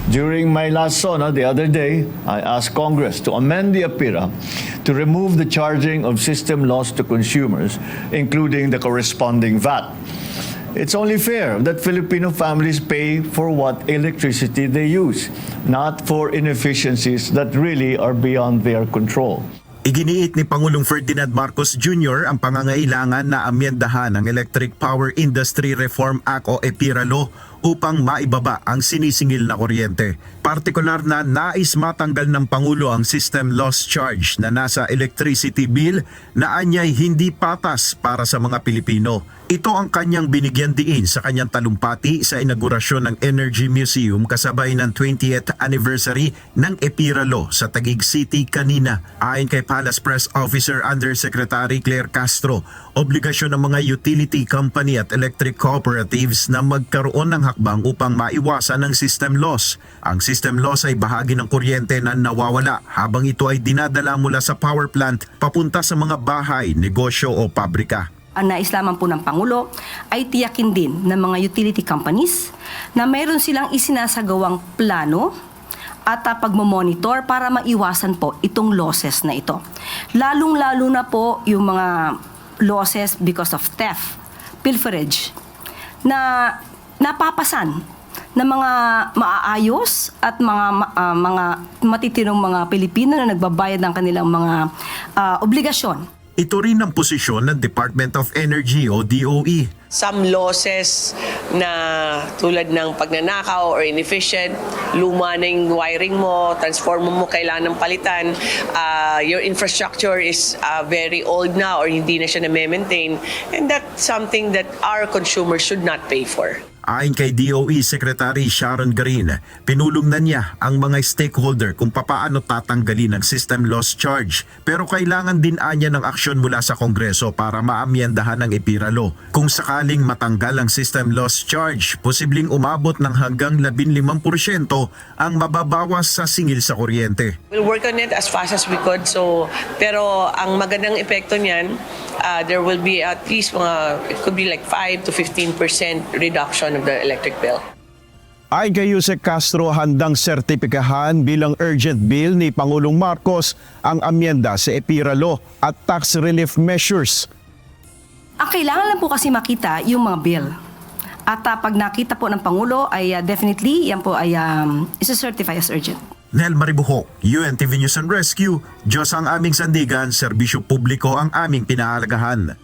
During my last SONA the other day, I asked Congress to amend the APIRA to remove the charging of system loss to consumers, including the corresponding VAT. It's only fair that Filipino families pay for what electricity they use, not for inefficiencies that really are beyond their control. Iginiit ni Pangulong Ferdinand Marcos Jr. ang pangangailangan na amyendahan ang Electric Power Industry Reform Act o EPIRA Law upang maibaba ang sinisingil na kuryente. Partikular na nais matanggal ng Pangulo ang system loss charge na nasa electricity bill na anyay hindi patas para sa mga Pilipino. Ito ang kanyang binigyan diin sa kanyang talumpati sa inaugurasyon ng Energy Museum kasabay ng 20th anniversary ng EPIRA Law sa Taguig City kanina. Ayon kay Palace Press Officer Undersecretary Claire Castro, obligasyon ng mga utility company at electric cooperatives na magkaroon ng hakbang upang maiwasan ang system loss. Ang system loss ay bahagi ng kuryente na nawawala habang ito ay dinadala mula sa power plant papunta sa mga bahay, negosyo o pabrika. Ang nais lamang po ng Pangulo ay tiyakin din ng mga utility companies na mayroon silang isinasagawang plano at pagmamonitor para maiwasan po itong losses na ito. Lalong-lalo na po yung mga losses because of theft, pilferage, na napapasan ng mga maaayos at mga matitinong mga Pilipino na nagbabayad ng kanilang mga obligasyon. Ito rin ang posisyon ng Department of Energy o DOE. Some losses na tulad ng pagnanakaw or inefficient, luma na yung wiring mo, transformer mo kailangan ng palitan, your infrastructure is very old na or hindi na siya na-maintain, and that's something that our consumers should not pay for. Ayon kay DOE Secretary Sharon Garin, pinulong na niya ang mga stakeholder kung papaano tatanggalin ang system loss charge. Pero kailangan din anya ng aksyon mula sa Kongreso para maamyendahan ang EPIRA Law. Kung sakaling matanggal ang system loss charge, posibleng umabot ng hanggang 15% ang mababawas sa singil sa kuryente. We'll work on it as fast as we could. Pero ang magandang epekto niyan, there will be at least it could be like 5 to 15% reduction of the electric bill. Ayon kay Yusek Castro, handang sertipikahan bilang urgent bill ni Pangulong Marcos ang amyenda sa EPIRA Law at tax relief measures. Ang kailangan lang po kasi makita yung mga bill. At pag nakita po ng Pangulo ay definitely yan po ay isa-certify as urgent. Nel Maribuhok, UNTV News and Rescue, Diyos ang aming sandigan, serbisyo publiko ang aming pinahalagahan.